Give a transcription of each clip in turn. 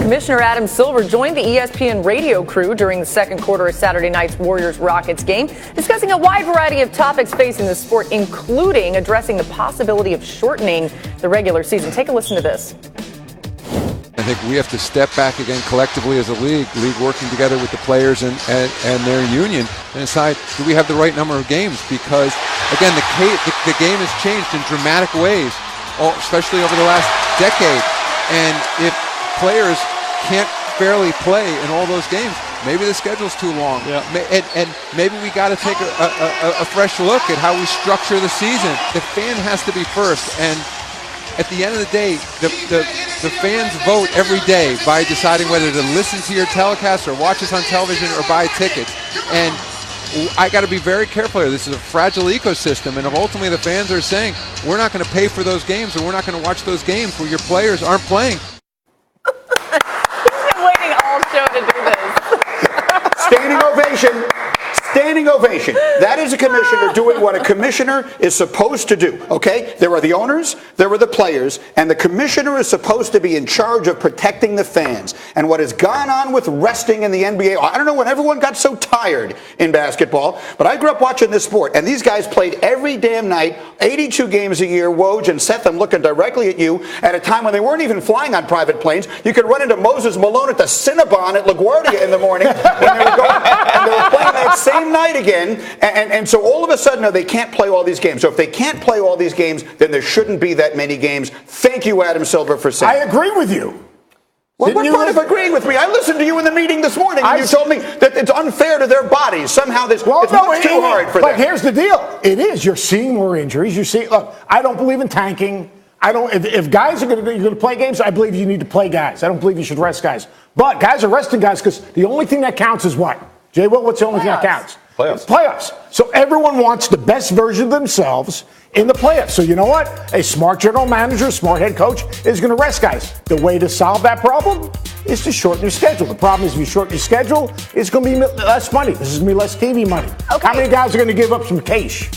Commissioner Adam Silver joined the ESPN radio crew during the second quarter of Saturday night's Warriors-Rockets game, discussing a wide variety of topics facing the sport, including addressing the possibility of shortening the regular season. Take a listen to this. I think we have to step back again collectively as a league working together with the players and their union and decide, do we have the right number of games? Because, again, the game has changed in dramatic ways, especially over the last decade. And if players can't fairly play in all those games, maybe the schedule's too long. Yeah. And maybe we got to take a fresh look at how we structure the season. The fan has to be first. And at the end of the day, the fans vote every day by deciding whether to listen to your telecast or watch us on television or buy tickets. And I got to be very careful here. This is a fragile ecosystem, and if ultimately the fans are saying, we're not going to pay for those games or we're not going to watch those games where your players aren't playing. He's been waiting all show to do this. Standing ovation. Standing ovation. That is a commissioner doing what a commissioner is supposed to do, okay? There are the owners, there are the players, and the commissioner is supposed to be in charge of protecting the fans. And what has gone on with resting in the NBA, I don't know when everyone got so tired in basketball, but I grew up watching this sport, and these guys played every damn night, 82 games a year. Woj and Seth, I'm looking directly at you, at a time when they weren't even flying on private planes. You could run into Moses Malone at the Cinnabon at LaGuardia in the morning when they were going, and they were playing that same night again, and so all of a sudden, no, they can't play all these games. So if they can't play all these games, then there shouldn't be that many games. Thank you, Adam Silver, for saying I agree with you. Well, what part of agreeing with me? I listened to you in the meeting this morning, and you told me that it's unfair to their bodies. Somehow it's much too hard for them. But here's the deal. It is. You're seeing more injuries. Look, I don't believe in tanking. If guys are going to play games, I believe you need to play guys. I don't believe you should rest guys. But guys are resting guys because the only thing that counts is what? Jay Will, what's the only thing that counts? Playoffs. So everyone wants the best version of themselves in the playoffs. So you know what? A smart general manager, smart head coach is going to rest guys. The way to solve that problem is to shorten your schedule. The problem is if you shorten your schedule, it's going to be less money. This is going to be less TV money. Okay. How many guys are going to give up some cash?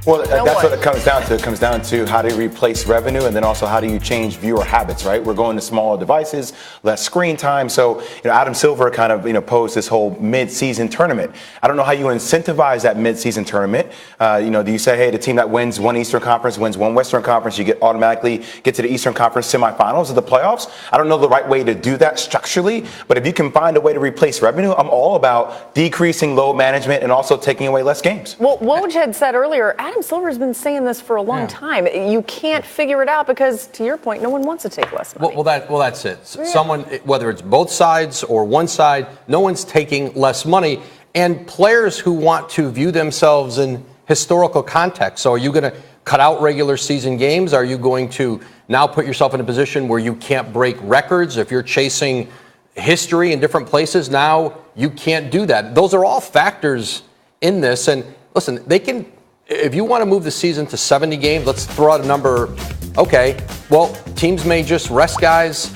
Well, that's what it comes down to. It comes down to how do you replace revenue, and then also how do you change viewer habits, right? We're going to smaller devices, less screen time. So, Adam Silver kind of, posed this whole mid-season tournament. I don't know how you incentivize that mid-season tournament. Do you say, hey, the team that wins one Eastern Conference wins one Western Conference, you automatically get to the Eastern Conference semifinals of the playoffs? I don't know the right way to do that structurally, but if you can find a way to replace revenue, I'm all about decreasing load management and also taking away less games. Well, Woj had said earlier, Adam Silver's been saying this for a long time. You can't figure it out because, to your point, no one wants to take less money. Well, that's it. Someone, whether it's both sides or one side, no one's taking less money. And players who want to view themselves in historical context. So are you going to cut out regular season games? Are you going to now put yourself in a position where you can't break records? If you're chasing history in different places, now you can't do that. Those are all factors in this. And listen, they can... If you want to move the season to 70 games, let's throw out a number. Okay, well, teams may just rest guys.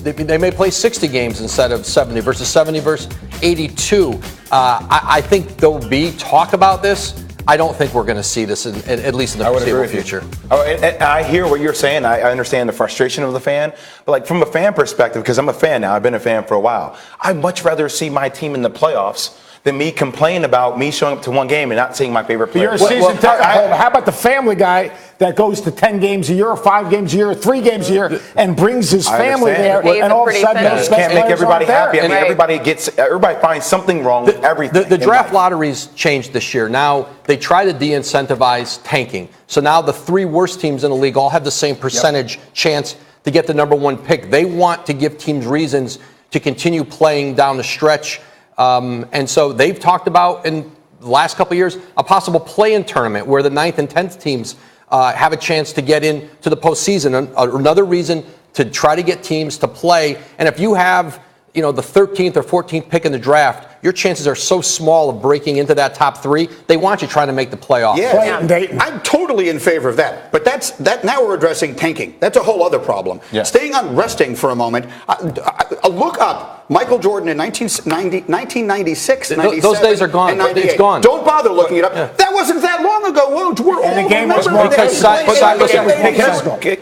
They may play 60 games instead of 70 versus 82. I think there'll be talk about this. I don't think we're going to see this, at least in the foreseeable future. And I hear what you're saying. I understand the frustration of the fan. But from a fan perspective, because I'm a fan now, I've been a fan for a while, I'd much rather see my team in the playoffs than me complain about me showing up to one game and not seeing my favorite player. You're a season ticket holder. How about the family guy that goes to 10 games a year, or 5 games a year, or 3 games a year, and brings his family there, and all of a sudden you can't make everybody happy. I mean, everybody finds something wrong with everything. The draft lotteries changed this year. Now they try to de-incentivize tanking. So now the 3 worst teams in the league all have the same percentage chance to get the number 1 pick. They want to give teams reasons to continue playing down the stretch. And so they've talked about in the last couple of years a possible play-in tournament where the 9th and 10th teams have a chance to get into the postseason. Another reason to try to get teams to play. And if you have, the 13th or 14th pick in the draft, your chances are so small of breaking into that top 3. They want you trying to make the playoffs. Yeah, I'm totally in favor of that. But now we're addressing tanking. That's a whole other problem. Yeah. Staying on resting for a moment, look up Michael Jordan in 1996, 97, those days are gone. And 98. It's gone. Don't bother looking it up. Yeah. That wasn't that long long ago, Woj. We're all the game was remember more that.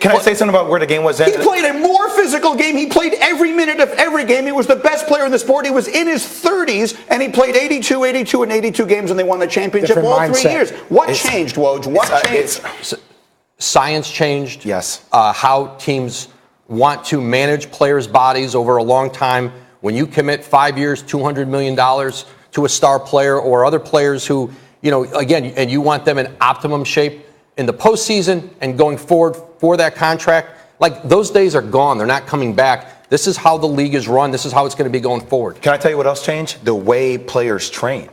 Can I say something about where the game was then? He played a more physical game. He played every minute of every game. He was the best player in the sport. He was in his 30s, and he played 82, 82, and 82 games, and they won the championship Different all mindset. 3 years. What changed, Woj? What changed? Science changed. Yes. How teams want to manage players' bodies over a long time. When you commit 5 years, $200 million to a star player or other players who, again, and you want them in optimum shape in the postseason and going forward for that contract, like those days are gone. They're not coming back. This is how the league is run. This is how it's going to be going forward. Can I tell you what else changed? The way players train.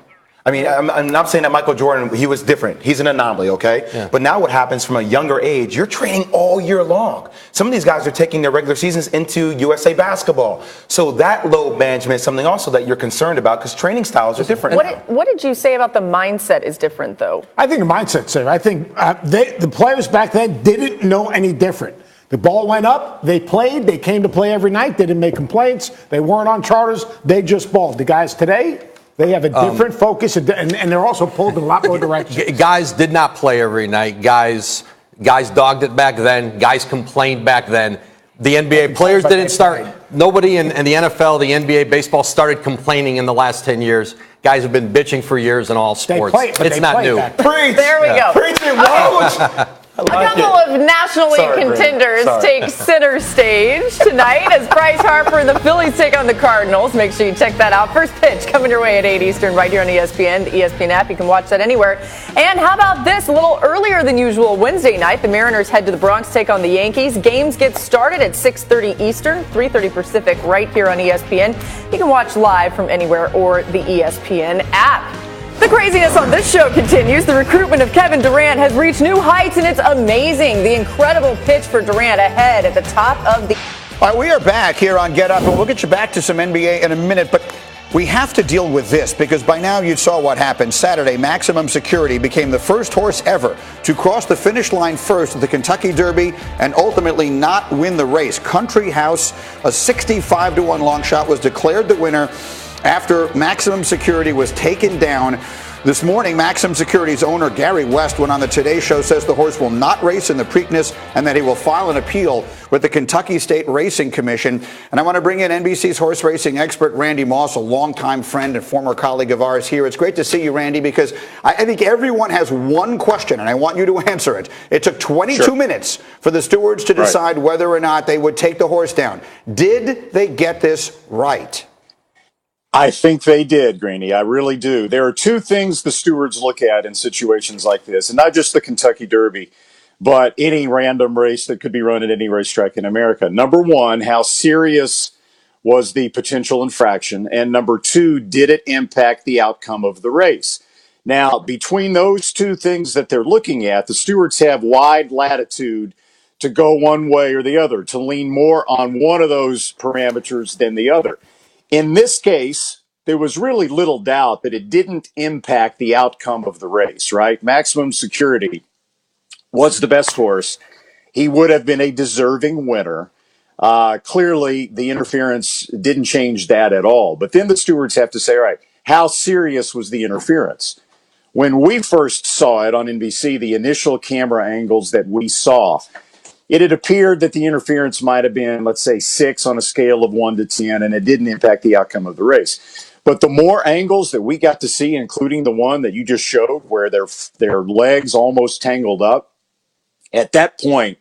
I mean, I'm not saying that Michael Jordan, he was different. He's an anomaly, okay? Yeah. But now what happens from a younger age, you're training all year long. Some of these guys are taking their regular seasons into USA basketball. So that load management is something also that you're concerned about because training styles are different. What did you say about the mindset is different, though? I think the mindset's there. I think the players back then didn't know any different. The ball went up, they played, they came to play every night, they didn't make complaints, they weren't on charters, they just balled. The guys today, they have a different focus, and they're also pulled in a lot more directions. Guys did not play every night. Guys dogged it back then. Guys complained back then. The NBA players didn't start. Nobody in the NFL, the NBA, baseball started complaining in the last 10 years. Guys have been bitching for years in all sports. It's not new. Preach! There we go. Preach it, Woj! A couple of National League contenders take center stage tonight as Bryce Harper and the Phillies take on the Cardinals. Make sure you check that out. First pitch coming your way at 8 Eastern right here on ESPN, the ESPN app. You can watch that anywhere. And how about this? A little earlier than usual Wednesday night, the Mariners head to the Bronx, take on the Yankees. Games get started at 6:30 Eastern, 3:30 Pacific right here on ESPN. You can watch live from anywhere or the ESPN app. The craziness on this show continues. The recruitment of Kevin Durant has reached new heights, and it's amazing. The incredible pitch for Durant ahead at the top of the... All right, we are back here on Get Up, and we'll get you back to some NBA in a minute, but we have to deal with this because by now you saw what happened. Saturday, Maximum Security became the first horse ever to cross the finish line first at the Kentucky Derby and ultimately not win the race. Country House, a 65-1 long shot, was declared the winner after Maximum Security was taken down. This morning, Maximum Security's owner, Gary West, went on the Today Show, says the horse will not race in the Preakness and that he will file an appeal with the Kentucky State Racing Commission. And I want to bring in NBC's horse racing expert, Randy Moss, a longtime friend and former colleague of ours here. It's great to see you, Randy, because I think everyone has one question, and I want you to answer it. It took 22 minutes for the stewards to decide whether or not they would take the horse down. Did they get this right? I think they did, Greeny. I really do. There are two things the stewards look at in situations like this, and not just the Kentucky Derby, but any random race that could be run at any racetrack in America. Number one, how serious was the potential infraction? And number two, did it impact the outcome of the race? Now, between those two things that they're looking at, the stewards have wide latitude to go one way or the other, to lean more on one of those parameters than the other. In this case, there was really little doubt that it didn't impact the outcome of the race, right? Maximum Security was the best horse. He would have been a deserving winner. Clearly, the interference didn't change that at all. But then the stewards have to say, all right, how serious was the interference? When we first saw it on NBC, the initial camera angles that we saw, it had appeared that the interference might have been, let's say, 6 on a scale of 1 to 10, and it didn't impact the outcome of the race. But the more angles that we got to see, including the one that you just showed, where their legs almost tangled up, at that point,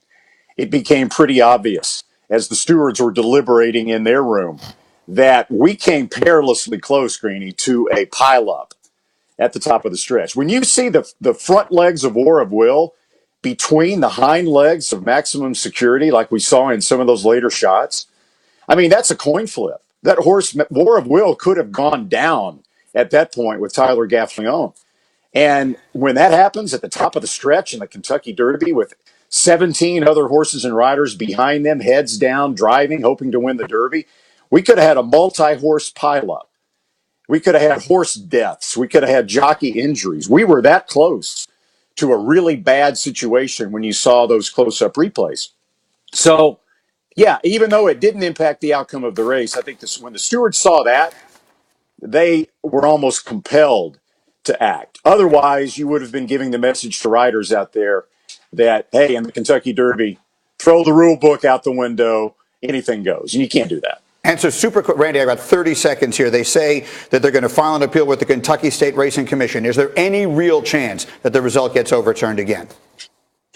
it became pretty obvious, as the stewards were deliberating in their room, that we came perilously close, Greeny, to a pileup at the top of the stretch. When you see the front legs of War of Will between the hind legs of Maximum Security, like we saw in some of those later shots, I mean, that's a coin flip. That horse, War of Will, could have gone down at that point with Tyler Gaffalione. And when that happens at the top of the stretch in the Kentucky Derby with 17 other horses and riders behind them, heads down, driving, hoping to win the Derby, we could have had a multi-horse pileup. We could have had horse deaths. We could have had jockey injuries. We were that close to a really bad situation when you saw those close-up replays. So, yeah, even though it didn't impact the outcome of the race, I think when the stewards saw that, they were almost compelled to act. Otherwise, you would have been giving the message to riders out there that, hey, in the Kentucky Derby, throw the rule book out the window, anything goes. And you can't do that. And so super quick, Randy, I got 30 seconds here. They say that they're going to file an appeal with the Kentucky State Racing Commission. Is there any real chance that the result gets overturned again?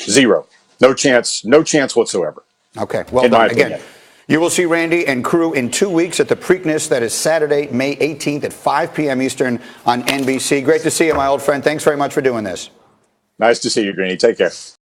Zero. No chance whatsoever. Okay, well in done. my Again, opinion. you will see Randy and crew in 2 weeks at the Preakness. That is Saturday, May 18th at 5 p.m. Eastern on NBC. Great to see you, my old friend. Thanks very much for doing this. Nice to see you, Greeny. Take care.